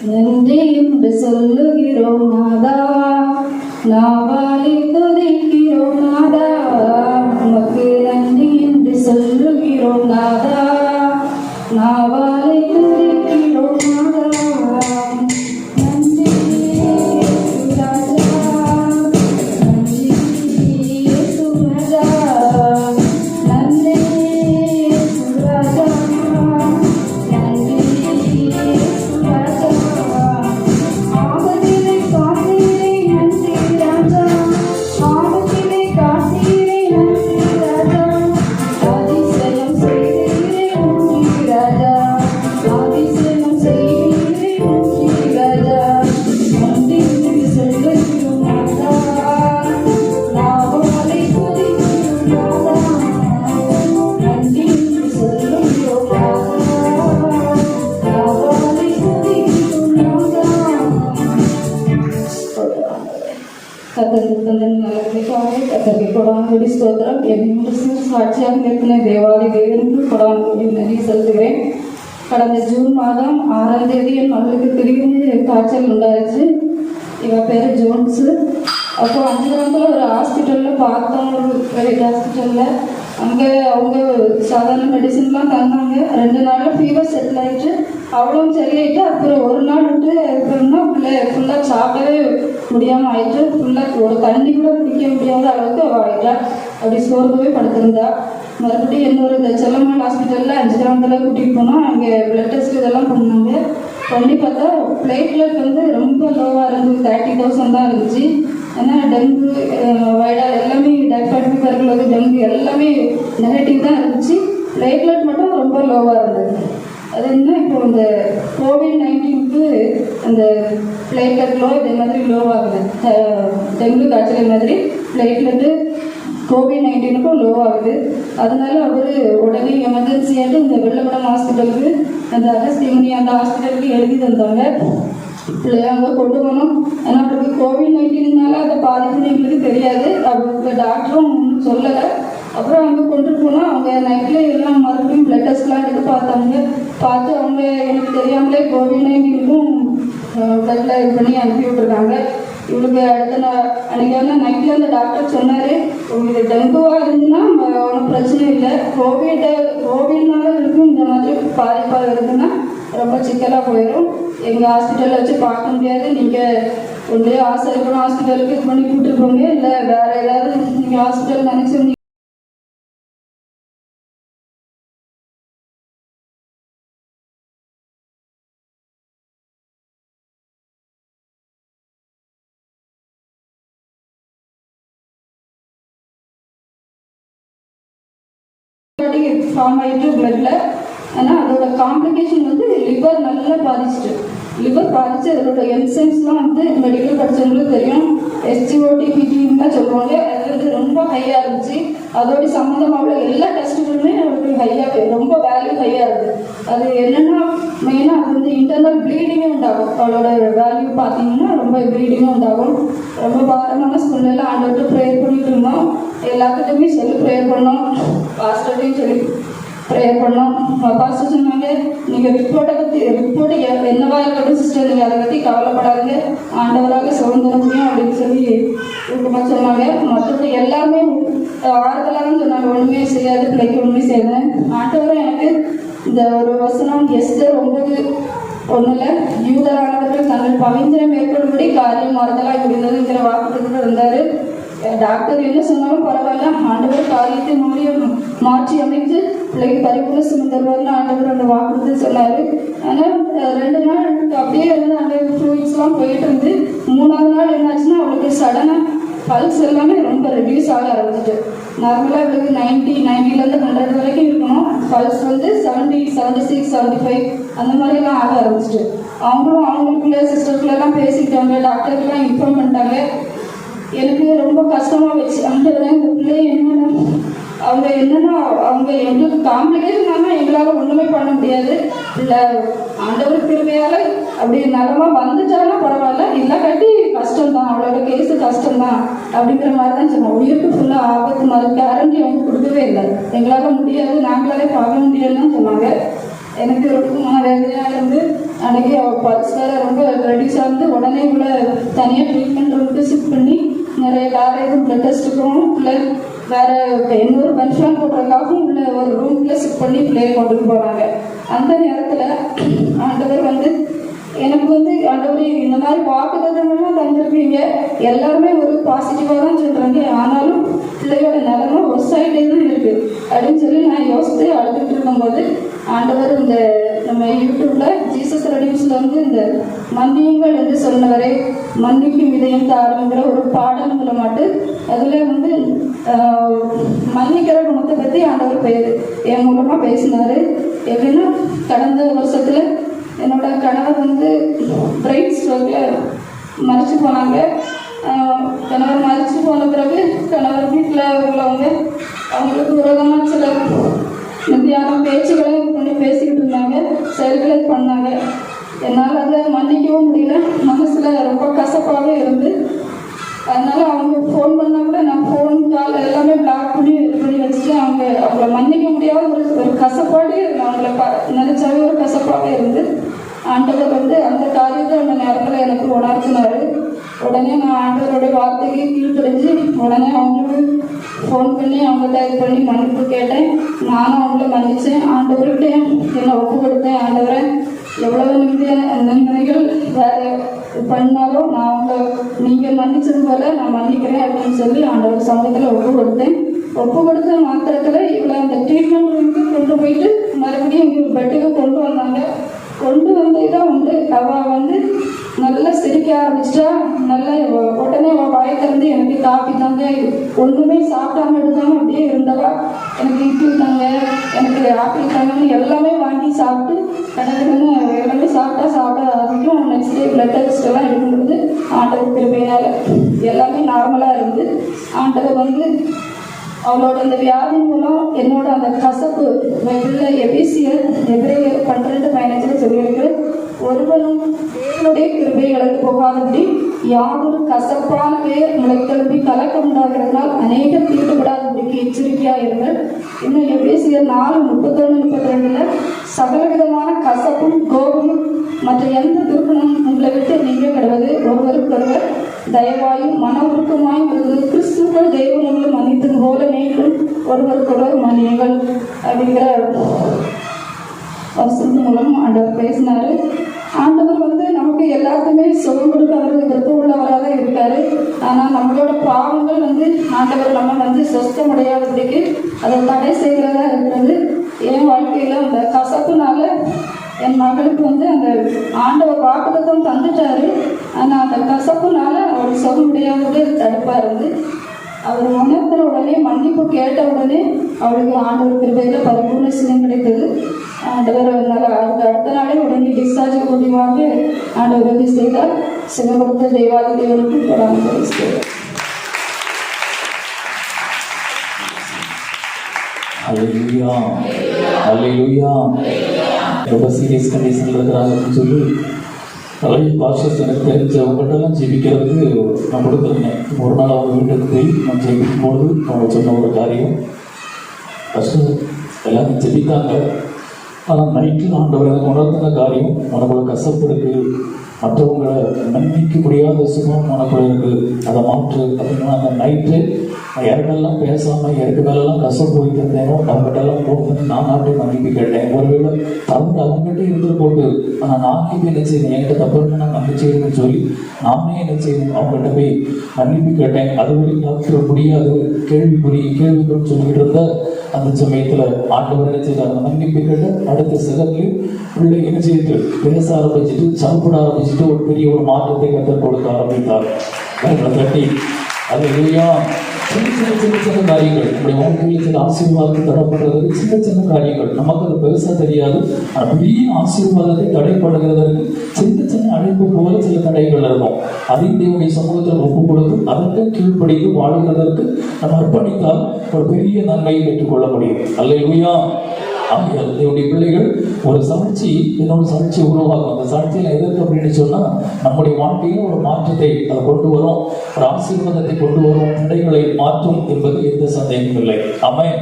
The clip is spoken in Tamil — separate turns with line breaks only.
நன்றி என்று சொல்லுகிறோம் நாதா, நாவாலி துதிக்கிறோம் நாதா, உமக்கு நன்றி என்று சொல்லுகிறோம் நாதா, நாவாலி துதிக்கிறோம் நாதா. நன்றி இயேசு ராஜா, நன்றி இயேசு ராஜா, நன்றி இயேசு ராஜா, நன்றி இயேசு ராஜா. ஆபத்திலே காத்தீரே நன்றி ராஜா, ஆபத்திலே காத்தீரே நன்றி ராஜா, அதிசயம் செய்தீரே நன்றி ராஜா, அதிசயம் செய்தீரே நன்றி ராஜா. நன்றி என்று சொல்லுகிறோம் நாதா, நாவாலை துதிக்கிறோம் நாதா, நன்றி என்று சொல்லுகிறோம் நாதா, நாவாலை துதிக்கிறோம் நாதா. கத்தருக்கு கொடானபடி ஸ்தோத்திரம். என்னோட சாட்சியாக நிற்கிற தேவாலய தேவனுக்கு கொடானபடி நன்றி செலுத்துகிறேன். கடந்த ஜூன் மாதம் 6ஆம் தேதி என் மகளுக்கு திடீர்னு காய்ச்சல் உண்டாச்சு. இவ பேர் ஜோன்ஸு. அப்போ 5 கிராமத்தில் ஒரு ஹாஸ்பிட்டலில் பார்த்தோம், ஒரு பெரிய ஹாஸ்பிட்டலில். அங்கே அவங்க சாதாரண மெடிசன்லாம் தந்தாங்க. 2 நாளில் ஃபீவர் செட்டில் ஆகிட்டு அவ்வளோ சரியாயிட்டு. அப்புறம் ஒரு நாள் விட்டு அப்புறம்னா ஃபுல்லாக சாப்பிடவே முடியாமல் ஆயிட்டு. ஃபுல்லாக ஒரு தண்ணி கூட குடிக்க முடியாத அளவுக்கு அவள் ஆகிட்டா. அப்படி சோர்வவே படுத்திருந்தா. மறுபடியும் இன்னொரு இந்த செல்லம்மாள் ஹாஸ்பிட்டலில் 5 கிராமத்தில் கூட்டிகிட்டு போனோம். அங்கே பிளட் டெஸ்ட் இதெல்லாம் பண்ணாங்க. பண்ணி பார்த்தா பிளேட்லெட் வந்து ரொம்ப லோவாக இருந்தது. 30,000 தான் இருந்துச்சு. ஏன்னா டெங்கு, வைரல் எல்லாமே, டைஃபாய்டு ஃபீவர், டெங்கு எல்லாமே நெகட்டிவ் தான் இருந்துச்சு. பிளேட்லெட் மட்டும் ரொம்ப லோவாக இருந்தது. அது என்ன, இப்போ இந்த COVID-19க்கு அந்த பிளேட்லெட் லோ இதே மாதிரி லோவாகுது. டெங்கு காய்ச்சல் மாதிரி பிளேட்லெட்டு COVID-19க்கும் லோ ஆகுது. அதனால அவர் உடனே எமர்ஜென்சியாட்டு இந்த வெள்ளமடம் ஹாஸ்பிட்டலுக்கு, அந்த அகஸ்தியமணி அந்த ஹாஸ்பிட்டலுக்கு எழுதி தந்தாங்க. பிள்ளைய அங்கே கொண்டு போனோம். ஏன்னா அவருக்கு COVID-19னால அந்த பாதிப்புன்னு எங்களுக்கு தெரியாது. அவருக்கு டாக்டரும் ஒன்றும் சொல்லலை. அப்புறம் அங்கே கொண்டு போனால் அவங்க நைட்டில் எல்லாம் மறுபடியும் பிளட் டெஸ்ட்லாம் எடுத்து பார்த்தாங்க. பார்த்து அவங்க எனக்கு தெரியாமலே COVID-19க்கும் பிளட்டில் இது பண்ணி அனுப்பி விட்டுருக்காங்க. இவளுக்கு அடுத்த அன்றைக்கி நைட்டில் அந்த டாக்டர் சொன்னார், உங்களுக்கு டெங்குவாக இருந்துன்னா ஒன்றும் பிரச்சனை இல்லை, கோவிட்னால இருக்கும் இந்த மாதிரி பாதிப்பாக இருக்குன்னா ரொம்ப சிக்கலாக போயிடும், எங்கள் ஹாஸ்பிட்டலில் வச்சு பார்க்க முடியாது, நீங்கள் ஒன்றே ஆசை இருக்கணும் ஹாஸ்பிட்டலுக்கு இது பண்ணி கூப்பிட்டு போங்க, இல்லை வேறு ஏதாவது நீங்கள் ஹாஸ்பிட்டல் நினச்சி ஃபார்ம் ஆகிட்டு பிளட்ல. ஆனால் அதோட காம்ப்ளிகேஷன் வந்து லிவர் நல்லா பாதிச்சுட்டு, லிவர் பாதிச்சு அதோட என்சைம்ஸ்லாம் வந்து மெடிக்கல் படித்தவங்களுக்கு தெரியும், SGOT-PTலாம் சொல்லுவாங்க. அது வந்து ரொம்ப ஹையாக இருந்துச்சு. அதோட சம்மந்தமாக எல்லா டெஸ்ட்டுகளுமே அவருக்கு ஹையாக, ரொம்ப வேல்யூ ஹையாக இருக்குது. அது என்னென்னா மெயினாக அது வந்து இன்டர்னல் ப்ளீடிங்கே உண்டாகும். அவளோட வேல்யூ பார்த்தீங்கன்னா ரொம்ப ப்ளீடிங்கும் உண்டாகும். ரொம்ப பாரமான சூழ்நிலை. ஆண்டவர்கிட்ட ப்ரேயர் பண்ணிட்டு இருந்தோம். எல்லாத்துக்குமே சொல்லி ப்ரேயர் பண்ணோம், பாஸ்டர்டையும் சொல்லி ப்ரேயர் பண்ணோம். பாஸ்டர் சொன்னாங்க, நீங்கள் ரிப்போர்ட் என்னவா இருக்கட்டும் சிஸ்டர், நீங்கள் அதை பற்றி கவலைப்படாதீங்க, ஆண்டவராக சுதந்திர முடியும் அப்படின்னு சொல்லி ஊக்கமாக சொன்னாங்க. மற்றபடி எல்லாமே ஆறுதலாக சொன்னாங்க, ஒன்றுமே செய்யாது பிள்ளைக்கு ஒன்றுமே செய்யாது. ஆண்டவரும் எனக்கு இந்த ஒரு வசனம் எஸ்தர் 9:1 யூதரானவர்கள் தங்கள் பவித்திரம் மேற்கொள்ளும்படி காரியம் மாறுதலாக முடிந்ததுங்கிற வாக்குறுதிகள் இருந்தார். டாக்டர் என்ன சொன்னாலும் பரவாயில்ல, ஆண்டவர் காரியத்தை மாற்றி அமைத்து பிள்ளைக்கு பரிபூர்ண சுமம் தருவார்னு ஆண்டவர் அந்த வாக்குறுதி சொன்னார். ஆனால் 2 நாள் அப்படியே இருந்து அந்த ஃப்ளூயிட்ஸ்லாம் போயிட்டு இருந்து 3ஆவது நாள் என்னாச்சுன்னா அவளுக்கு சடனாக பல்ஸ் எல்லாமே ரொம்ப ரெடியூஸ் ஆக ஆரம்பிச்சிட்டு. நார்மலாக இவளுக்கு 90லேருந்து 100 வரைக்கும் இருக்கணும். பல்ஸ் வந்து 70, 76, 75 அந்த மாதிரிலாம் ஆக ஆரம்பிச்சிட்டு. அவங்களும் அவங்களுக்குள்ள சிஸ்டருக்குள்ளெல்லாம் பேசிக்கிட்டாங்க, டாக்டருக்கெல்லாம் இன்ஃபார்ம் பண்ணிட்டாங்க. எனக்கு ரொம்ப கஷ்டமாக வச்சு ஆண்டவரே, இந்த பிள்ளை அவங்க எங்களுக்கு காம்ப்ளிகேஷன் ஆனால் எங்களால் ஒன்றுமே பண்ண முடியாது, இல்லை ஆண்டவர் கிருபையால் அப்படி நலமாக வந்துட்டாலும் பரவாயில்ல, இல்லை கட்டி கஷ்டம்தான், அவளோட கேஸு கஷ்டம்தான் அப்படிங்கிற மாதிரி தான் சொன்னோம். உயிருக்கு ஃபுல்லாக ஆபத்து மாதிரி கேரண்டி அவங்க கொடுக்கவே இல்லை, எங்களால் முடியாது, நாங்களாலே பார்க்க முடியாதுன்னு சொன்னாங்க. எனக்கு ரொம்ப மனவேதனையாக இருந்து அன்றைக்கி அவள் பல்ஸ் வேறு ரொம்ப ரெடியூஸ் ஆகுது. உடனே உள்ள தனியாக ட்ரீட்மெண்ட் ரூமுக்கு ஷிஃப்ட் பண்ணி நிறைய வேறு எதுவும் ப்ளட் டெஸ்ட்டுக்கும் இல்லை வேறு இன்னொரு பென்ஷன் போடுறதுக்காகவும் உள்ள ஒரு ரூம்குள்ளே ஷிஃப்ட் பண்ணி பிள்ளையை கொண்டுட்டு போகிறாங்க. அந்த நேரத்தில் ஆண்டவர் எனக்கு ஆண்டவர் இந்த மாதிரி வாக்குத்தத்தங்கள்லாம் தந்துருக்கீங்க, எல்லாருமே ஒரு பாசிட்டிவாக தான் சொல்கிறாங்க, ஆனாலும் பிள்ளையோட நிலைமை ஒரு சைடே தான் இருக்குது அப்படின்னு சொல்லி நான் யோசித்து அழுதுட்டு இருக்கும்போது ஆண்டவர் இந்த நம்ம யூடியூப்பில் ஜீசஸ் ரெடியூஸில் இந்த மன்னியுங்கள் என்று சொன்னவரை மன்னிக்கும் இதயம் தாருங்கிற ஒரு பாடல் மூலமாட்டு அதில் மன்னிக்கிற குணத்தை பற்றி ஆண்டவர் என் மூலமாக பேசினார். எப்படின்னா கடந்த வருஷத்தில் என்னோட கணவர் பிரைட் ஸ்ட்ரோக்கில் மறித்து போனாங்க. கணவர் மறித்து போன பிறகு கணவர் வீட்டில் உள்ளவங்க அவங்களுக்கு விரோதமாக சில தியானம் பேச்சுகளை பண்ணி பேசிக்கிட்டு இருந்தாங்க, செயல்களை பண்ணாங்க. என்னால் அதை மன்னிக்கவும் முடியல, மனசில் ரொம்ப கசப்பாகவே இருந்து அதனால் அவங்க ஃபோன் பண்ணால் கூட நான் ஃபோன் கால் எல்லாமே பிளாக் பண்ணி இது பண்ணி வச்சுட்டு அவங்கள மன்னிக்க முடியாத ஒரு கசப்பாடு அவங்கள நினச்சாவே ஒரு கசப்பாகவே இருந்து ஆண்டவர் அந்த காரியத்தை அந்த நேரத்தில் எனக்கு உணர்த்தினார். உடனே நான் ஆண்டவருடைய வார்த்தைக்கு கீழ்ப்படிஞ்சு உடனே அவங்களுக்கு ஃபோன் பண்ணி அவங்கள்ட்ட இது பண்ணி மன்னிப்பு கேட்டேன். நானும் அவங்கள மன்னித்தேன். ஆண்டவர்கிட்ட என்னை ஒப்பு கொடுத்தேன். ஆண்டவரை எவ்வளோ நிம்மதிகள் வேறு பண்ணாலும் நான் நீங்கள் மன்னிச்சது போல் நான் மன்னிக்கிறேன் அப்படின்னு சொல்லி ஆண்டவர் சமூகத்தில் ஒப்பு கொடுத்தேன். ஒப்பு கொடுத்த மாத்திரத்தில் இவ்வளோ அந்த ட்ரீட்மெண்ட் ரூமுக்கு கொண்டு போயிட்டு மறுபடியும் இங்கே பெட்டுக்கு கொண்டு வந்தாங்க. கொண்டு வந்ததுதான் அவள் நல்லா சிரிக்க ஆரம்பிச்சிட்டா. நல்லா உடனே அவள் வாயை திறந்து எனக்கு காஃபி தாங்க, ஒன்றுமே சாப்பிடாம எடுத்தாமல் அப்படியே இருந்தவா எனக்கு இட்லி தாங்க, எனக்கு ஆப்பிள் தாங்கன்னு எல்லாமே வாங்கி சாப்பிட்டு கடற்கன்னு எல்லாமே சாப்பிட ஆரம்பிக்கும். நெக்ஸ்ட் டே பிளட் டெஸ்ட் எல்லாம் எடுக்கும்போது ஆண்டவர் கிருபையினால் எல்லாமே நார்மலாக இருந்து ஆண்டவர் அவளோட அந்த வியாதி மூலம் என்னோட அந்த கசப்பு பைபிள்ல எபேசியர் 12:15 சொல்லியிருக்கு, ஒருவனும் தேவனுடைய கிருபை இழந்து போகாதபடி யாதொரு கசப்பான பேர் முளைத்தெழும்பி கலக்கம் உண்டாகிறதுனால் அநேகம் தீட்டுப்படாதபடிக்கு எச்சரிக்கையாக இருங்கள். இன்னும் எபேசியர் 4:31-32 சகலவிதமான கசப்பும் கோபமும் மற்ற எந்த துர்க்குணமும் உங்களை விட்டு நீங்க கிடவது, ஒருவருக்கொருவர் தயவாயும் மன உருக்கமாயும் இருந்தது கிறிஸ்துக்கள் தெய்வங்களை மன்னித்தது போல நீங்களும் ஒருவருக்கொருவர் மன்னியுங்கள் அப்படிங்கிற வருஷத்து மூலம் ஆண்டவர் பேசினார். ஆண்டவர் நமக்கு எல்லாத்துக்குமே சுகம் கொடுக்க அவர் விருப்பம் உள்ளவராக தான் இருக்காரு. ஆனால் நம்மளோட பாவங்கள் ஆண்டவர் நம்ம சொஸ்தமடையாதபடிக்கு அதை தடை செய்கிறதா இருக்கிறது. என் வாழ்க்கையில் அந்த கசப்புனால என் மகளுக்கு அந்த ஆண்டவர் வாக்குத்தத்தம் தந்துட்டாரு. ஆனால் அந்த கசப்புனால அவர் சொல்ல முடியாதது தடுப்பாக இருந்து அவர் உணர்த்தின உடனே மன்னிப்பு கேட்ட உடனே அவளுக்கு ஆண்டவர் கிருபையில் பரிபூர்ண சுகம் கிடைத்தது. ஆண்டவர் அதுக்கு அடுத்த நாளே உடனே டிஸ்சார்ஜ் முடிவாக ஆண்டவர் உதவி செய்தார். சுகம் கொடுத்த தெய்வாதி தேவனுக்கு தொடர்ந்து செய்தார்.
அல்லேலூயா, அல்லேலூயா. ரொம்ப சீரியஸ் கண்டிஷனில் இருக்கிறாங்கன்னு சொல்லி நிறைய பாஸ்டர்ஸ் எனக்கு தெரிஞ்ச அவங்கள்ட்டெல்லாம் ஜெபிக்கிறதுக்கு நான் கொடுத்துருந்தேன். ஒரு நாள் அவங்க வீட்டுக்கு போய் நான் ஜெபிக்கும் போது அவங்க சொன்ன ஒரு காரியம், ஃபஸ்ட்டு எல்லாரும் ஜெபித்தாங்க. ஆனால் நைட்டு ஆண்டவர் எனக்கு உணர்த்தின காரியம், உனக்குள்ள கசப்பு இருக்குது, மற்றவங்களை நம்பிக்க முடியாத சுகம் உனக்குள்ள இருக்குது, அதை மாற்று அப்படின்னா அந்த நைட்டு நான் யாருக்கெல்லாம் பேசாமல் யாருக்கு மேலெல்லாம் கசப்பு வைத்திருந்தேனோ அவங்ககிட்டெல்லாம் போட்டு நான் நாட்டே மன்னிப்பு கேட்டேன். ஒருவேளை தவிர அவங்ககிட்ட இருந்துட்டு போட்டு ஆனால் நானே என்ன செய்யணும், என்கிட்ட தப்பு இருந்து நான் மன்னிச்சேன்னு சொல்லி நானே என்ன செய்யணும் அவங்ககிட்ட போய் மன்னிப்பு கேட்டேன். அது வரைக்கும் டாக்டர் முடியாது கேள்விக்குன்னு சொல்லிட்டு இருந்த அந்த சமயத்தில் ஆண்டவர் என்ன செய்தார், அந்த மன்னிப்பு கேட்டு அடுத்த செகண்ட்லையும் பிள்ளை என்ன செய்து பேச ஆரம்பிச்சுட்டு சாப்பிட ஆரம்பிச்சுட்டு ஒரு பெரிய ஒரு மாற்றத்தை கற்றுக் கொடுக்க ஆரம்பித்தார். தட்டி அல்லேலூயா. சின்ன காரியங்கள் நம்முடைய வாழ்க்கையில் சில ஆசீர்வாதத்தை தடப்படுறதுக்கு சின்ன காரியங்கள் நமக்கு அது பெருசாக தெரியாது. ஆனால் பெரிய ஆசீர்வாதத்தை தடைப்படுகிறதற்கு சின்ன அழைப்பு போல சில தடைகள் இருக்கும். அதையும் தேவனுடைய சமூகத்தில் ஒப்பு கொடுத்து அதற்கு கீழ்ப்படிந்து வாழ்கிறதற்கு நம்ம அர்ப்பணித்தால் ஒரு பெரிய நன்மையை பெற்றுக்கொள்ள முடியும். அல்லேலூயா. ஆகியால் என்னுடைய பிள்ளைகள் ஒரு சாட்சி என்னோட சாட்சி உருவாக்கும். அந்த சாட்சியில் எதற்கு அப்படின்னு சொன்னால் நம்முடைய வாழ்க்கையில் ஒரு மாற்றத்தை அதை கொண்டு வரும், ஒரு ஆசீர்வாதத்தை கொண்டு வரும், பிள்ளைகளை மாற்றும் என்பது எந்த சந்தேகமும் இல்லை. ஆமென்.